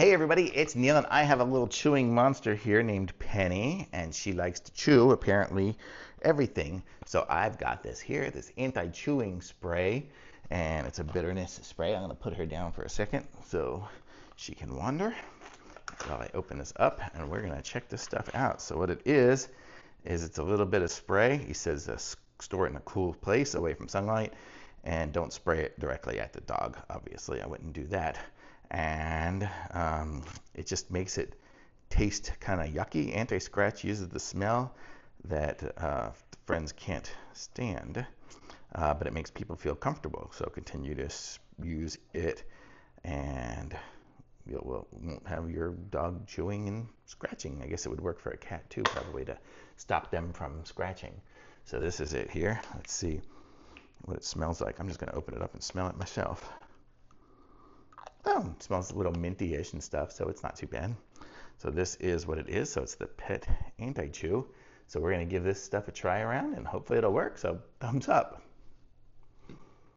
Hey everybody, it's Neil and I have a little chewing monster here named Penny, and she likes to chew apparently everything. So I've got this here, this anti-chewing spray, and it's a bitterness spray. I'm going to put her down for a second so she can wander while I open this up, and we're going to check this stuff out. So what it is it's a little bit of spray. He says store it in a cool place away from sunlight, and don't spray it directly at the dog. Obviously, I wouldn't do that. And it just makes it taste kind of yucky. Anti-scratch uses the smell that friends can't stand, but it makes people feel comfortable. So continue to use it, and you won't have your dog chewing and scratching. I guess it would work for a cat too, probably, to stop them from scratching. So this is it here. Let's see what it smells like. I'm just going to open it up and smell it myself. Oh, it smells a little minty-ish and stuff, so it's not too bad. So this is what it is. So it's the Pet Anti-Chew. So we're going to give this stuff a try around, and hopefully it'll work. So thumbs up.